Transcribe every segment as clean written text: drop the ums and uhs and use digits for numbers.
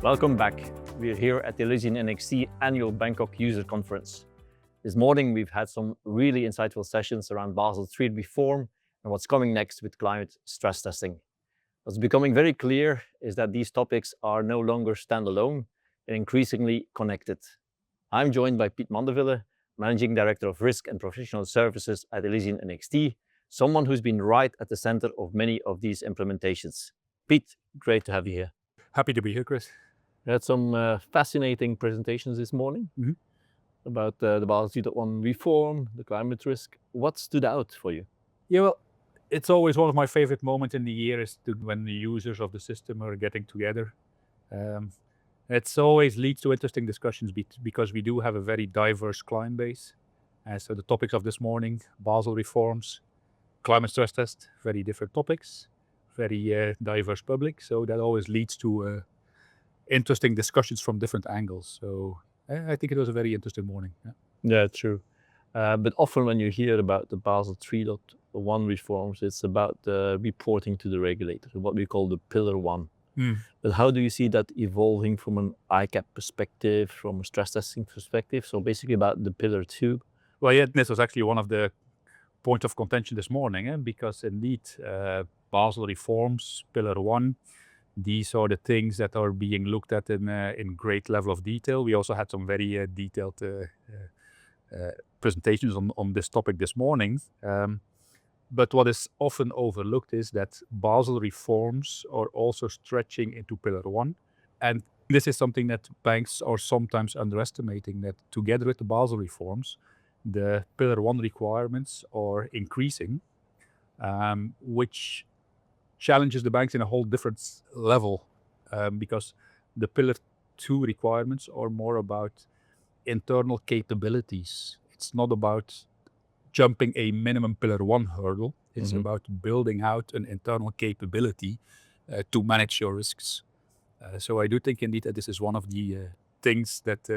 Welcome back. We're here at the ElysianNxt Annual Bangkok User Conference. This morning we've had some really insightful sessions around Basel III reform and what's coming next with climate stress testing. What's becoming very clear is that these topics are no longer standalone and increasingly connected. I'm joined by Piet Mandeville, Managing Director of Risk and Professional Services at ElysianNxt, someone who's been right at the center of many of these implementations. Piet, great to have you here. Happy to be here, Chris. We had some fascinating presentations this morning about the Basel 3.1 reform, the climate risk. What stood out for you? Yeah, well, it's always one of my favorite moments in the year is when the users of the system are getting together. It's always leads to interesting discussions because we do have a very diverse client base. So the topics of this morning, Basel reforms, climate stress test, very different topics, very diverse public. So that always leads to interesting discussions from different angles. So I think it was a very interesting morning. Yeah, true. But often when you hear about the Basel 3.1 reforms, it's about reporting to the regulator, what we call the Pillar 1. But how do you see that evolving from an ICAP perspective, from a stress testing perspective? So basically about the Pillar 2. Well, yeah, this was actually one of the points of contention this morning, because indeed Basel reforms, Pillar 1, these are the things that are being looked at in great level of detail. We also had some very detailed presentations on this topic this morning. But what is often overlooked is that Basel reforms are also stretching into Pillar 1. And this is something that banks are sometimes underestimating, that together with the Basel reforms, the Pillar 1 requirements are increasing, which challenges the banks in a whole different level, because the Pillar 2 requirements are more about internal capabilities. It's not about jumping a minimum Pillar 1 hurdle. It's about building out an internal capability to manage your risks. So I do think indeed that this is one of the things that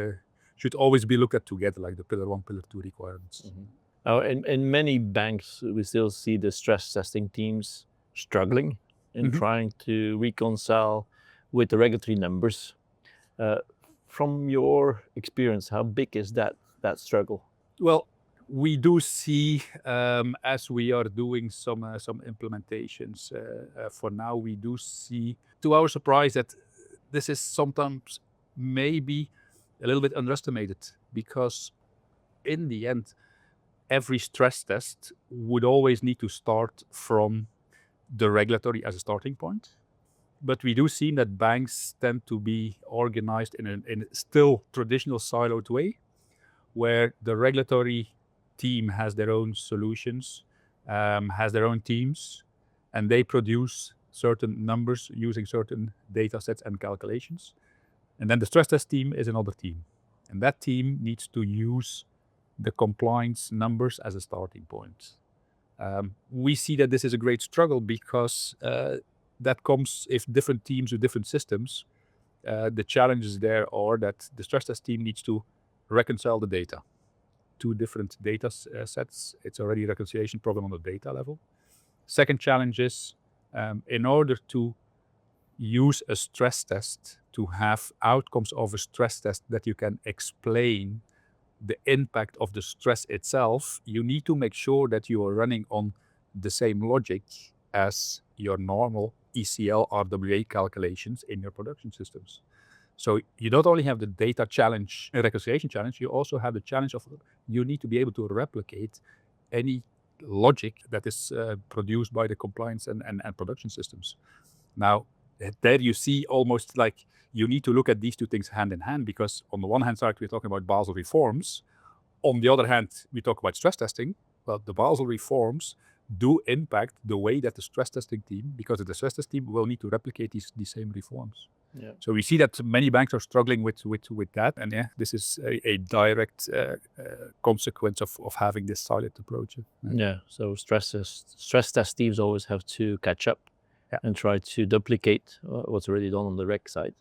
should always be looked at together, like the Pillar 1, Pillar 2 requirements. Now, in many banks, we still see the stress testing teams struggling in trying to reconcile with the regulatory numbers. From your experience, how big is that struggle? Well, we do see, as we are doing some implementations, for now, we do see, to our surprise, that this is sometimes maybe a little bit underestimated, because in the end, every stress test would always need to start from the regulatory as a starting point. But we do see that banks tend to be organized in a still traditional siloed way, where the regulatory team has their own solutions, has their own teams, and they produce certain numbers using certain data sets and calculations. And then the stress test team is another team. And that team needs to use the compliance numbers as a starting point. We see that this is a great struggle because that comes if different teams with different systems. The challenges there are that the stress test team needs to reconcile the data. Two different data sets. It's already a reconciliation problem on the data level. Second challenge is in order to use a stress test to have outcomes of a stress test that you can explain the impact of the stress itself, you need to make sure that you are running on the same logic as your normal ECL RWA calculations in your production systems. So you don't only have the data challenge, a reconciliation challenge, you also have the challenge of you need to be able to replicate any logic that is produced by the compliance and production systems. Now, there you see almost like you need to look at these two things hand in hand, because on the one hand side, we're talking about Basel reforms. On the other hand, we talk about stress testing. Well, the Basel reforms do impact the way that the stress testing team, because the stress test team will need to replicate these same reforms. Yeah. So we see that many banks are struggling with that, and this is a direct consequence of having this silent approach. Yeah. So stress test teams always have to catch up and try to duplicate what's already done on the reg side.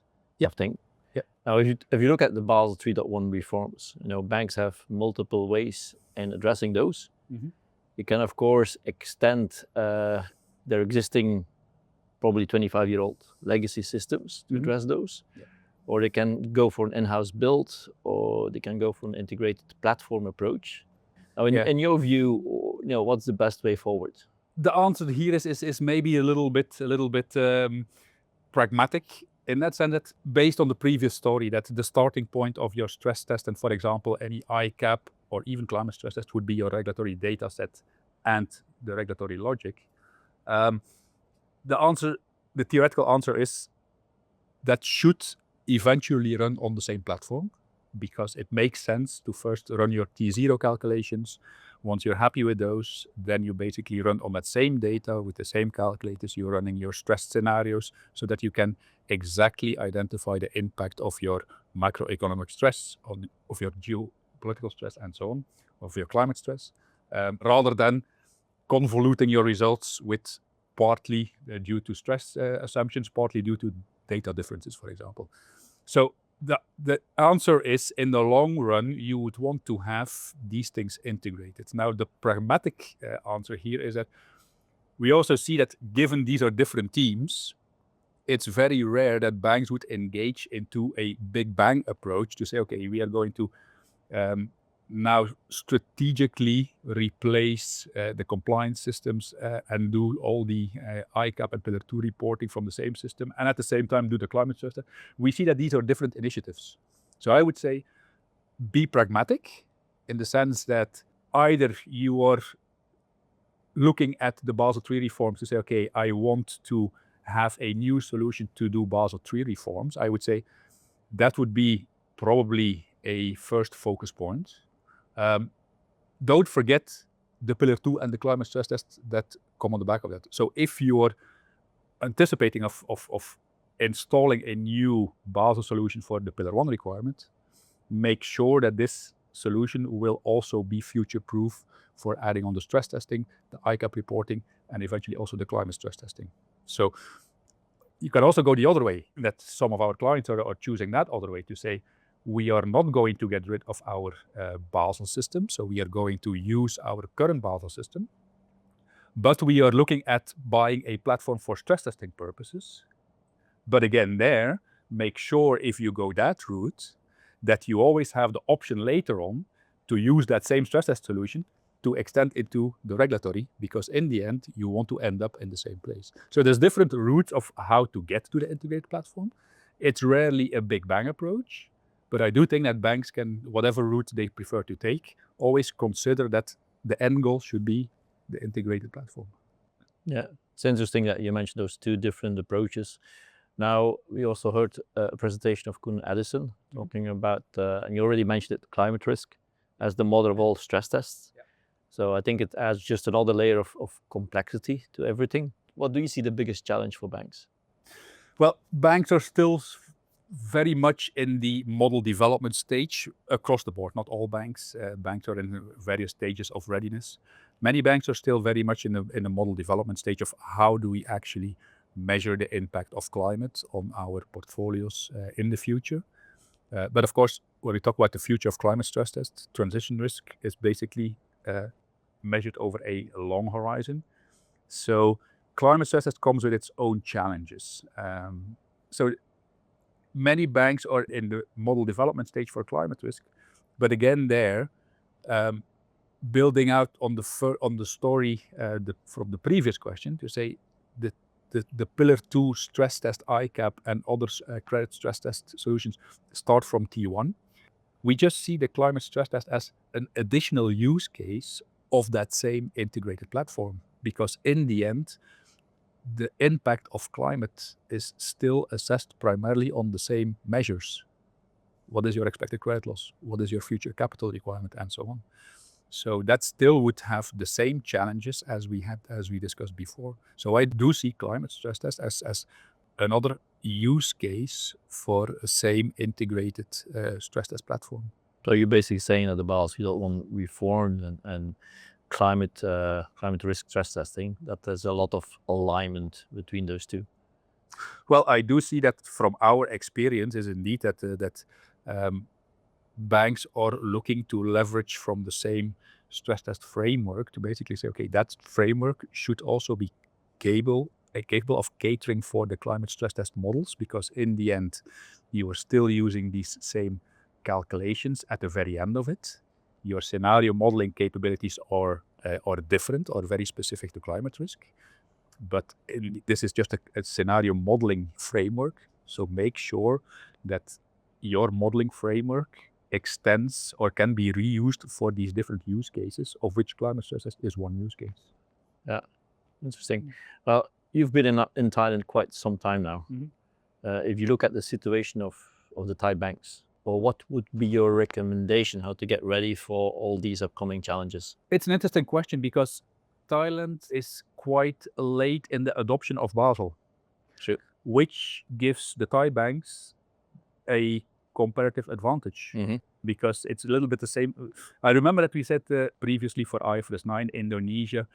I think. Yeah. Now, if you look at the Basel 3.1 reforms, banks have multiple ways in addressing those. You can, of course, extend their existing, probably 25-year-old legacy systems to address those. Yeah. or they can go for an in-house build, or they can go for an integrated platform approach. Now, in your view, what's the best way forward? The answer here is maybe a little bit pragmatic, in that sense that based on the previous story, that the starting point of your stress test, and for example, any ICAP or even climate stress test would be your regulatory data set and the regulatory logic. The theoretical answer is that should eventually run on the same platform, because it makes sense to first run your T0 calculations. Once you're happy with those, then you basically run on that same data with the same calculators. You're running your stress scenarios so that you can exactly identify the impact of your macroeconomic stress, of your geopolitical stress, and so on, of your climate stress, rather than convoluting your results with partly due to stress assumptions, partly due to data differences, for example. So the answer is, in the long run, you would want to have these things integrated. Now, the pragmatic answer here is that we also see that given these are different teams, it's very rare that banks would engage into a big bang approach to say, okay, we are going to now strategically replace the compliance systems and do all the ICAP and Pillar 2 reporting from the same system, and at the same time do the climate stress test. We see that these are different initiatives. So I would say be pragmatic, in the sense that either you are looking at the Basel III reforms to say, okay, I want to have a new solution to do Basel III reforms. I would say that would be probably a first focus point. Don't forget the Pillar 2 and the climate stress tests that come on the back of that. So if you are anticipating of installing a new Basel solution for the Pillar 1 requirement, make sure that this solution will also be future-proof for adding on the stress testing, the ICAP reporting, and eventually also the climate stress testing. So you can also go the other way, that some of our clients are choosing that other way to say, we are not going to get rid of our Basel system, so we are going to use our current Basel system, but we are looking at buying a platform for stress testing purposes. But again, there, make sure if you go that route, that you always have the option later on to use that same stress test solution to extend into the regulatory, because in the end, you want to end up in the same place. So there's different routes of how to get to the integrated platform. It's rarely a big bang approach, but I do think that banks can, whatever route they prefer to take, always consider that the end goal should be the integrated platform. Yeah, it's interesting that you mentioned those two different approaches. Now, we also heard a presentation of Koen Edison talking about, and you already mentioned it, climate risk as the mother of all stress tests. Yeah. So I think it adds just another layer of complexity to everything. What do you see the biggest challenge for banks? Well, banks are still very much in the model development stage across the board. Not all banks. Banks are in various stages of readiness. Many banks are still very much in the model development stage of how do we actually measure the impact of climate on our portfolios in the future. But of course, when we talk about the future of climate stress tests, transition risk is basically measured over a long horizon. So climate stress test comes with its own challenges. So many banks are in the model development stage for climate risk, but again, there, building out on the story from the previous question to say the Pillar 2 stress test ICAP and other credit stress test solutions start from T1. We just see the climate stress test as an additional use case of that same integrated platform, because in the end, the impact of climate is still assessed primarily on the same measures. What is your expected credit loss? What is your future capital requirement? And so on. So that still would have the same challenges as we discussed before. So I do see climate stress test as another use case for a same integrated stress test platform. So you're basically saying that the Basel you don't want reform and climate risk stress testing, that there's a lot of alignment between those two. Well, I do see that from our experience is indeed that banks are looking to leverage from the same stress test framework to basically say, okay, that framework should also be capable of catering for the climate stress test models, because in the end, you are still using these same calculations at the very end of it. Your scenario modeling capabilities are different or very specific to climate risk. But this is just a scenario modeling framework. So make sure that your modeling framework extends or can be reused for these different use cases, of which climate stress test is one use case. Yeah, interesting. Well, you've been in Thailand quite some time now. If you look at the situation of the Thai banks, or what would be your recommendation how to get ready for all these upcoming challenges? It's an interesting question because Thailand is quite late in the adoption of Basel, True. which gives the Thai banks a comparative advantage, because it's a little bit the same. I remember that we said previously for IFRS 9, Indonesia,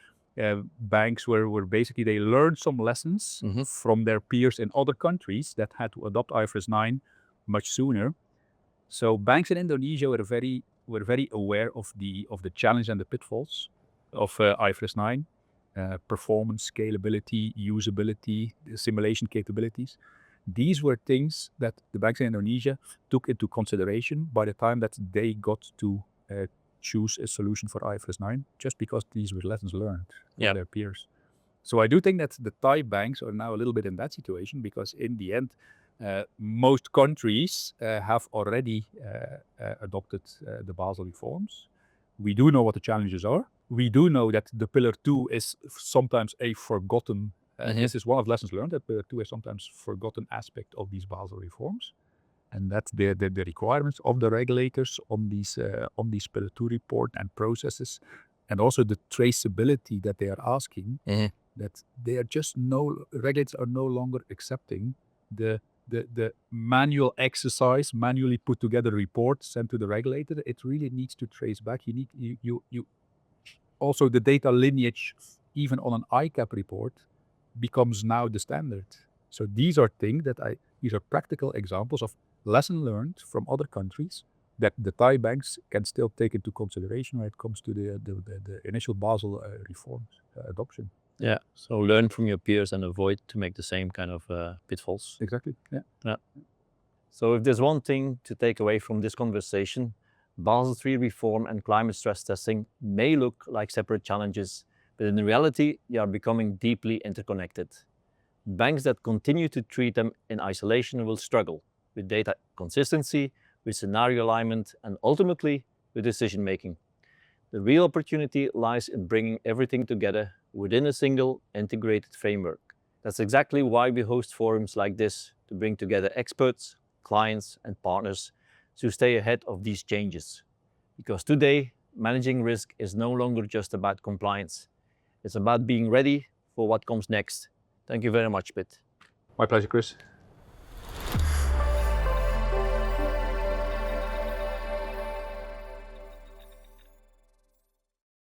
banks were basically, they learned some lessons from their peers in other countries that had to adopt IFRS 9 much sooner. So banks in Indonesia were very aware of the challenge and the pitfalls of IFRS 9, performance, scalability, usability, simulation capabilities. These were things that the banks in Indonesia took into consideration by the time that they got to choose a solution for IFRS 9, just because these were lessons learned from their peers. So I do think that the Thai banks are now a little bit in that situation, because in the end, most countries have already adopted the Basel reforms. We do know what the challenges are. We do know that the Pillar 2 is sometimes a forgotten, this is one of the lessons learned, that Pillar 2 is sometimes forgotten aspect of these Basel reforms. And that's the requirements of the regulators on these Pillar 2 report and processes, and also the traceability that they are asking, that they are just regulators are no longer accepting the manual exercise, manually put together report sent to the regulator. It really needs to trace back. You also the data lineage, even on an ICAP report, becomes now the standard. So these are things these are practical examples of lesson learned from other countries that the Thai banks can still take into consideration when it comes to the initial Basel reforms adoption. Yeah, so learn from your peers and avoid to make the same kind of pitfalls. Exactly, yeah. So if there's one thing to take away from this conversation, Basel III reform and climate stress testing may look like separate challenges, but in reality, they are becoming deeply interconnected. Banks that continue to treat them in isolation will struggle with data consistency, with scenario alignment, and ultimately with decision making. The real opportunity lies in bringing everything together within a single integrated framework. That's exactly why we host forums like this, to bring together experts, clients, and partners to stay ahead of these changes. Because today, managing risk is no longer just about compliance. It's about being ready for what comes next. Thank you very much, Piet. My pleasure, Chris.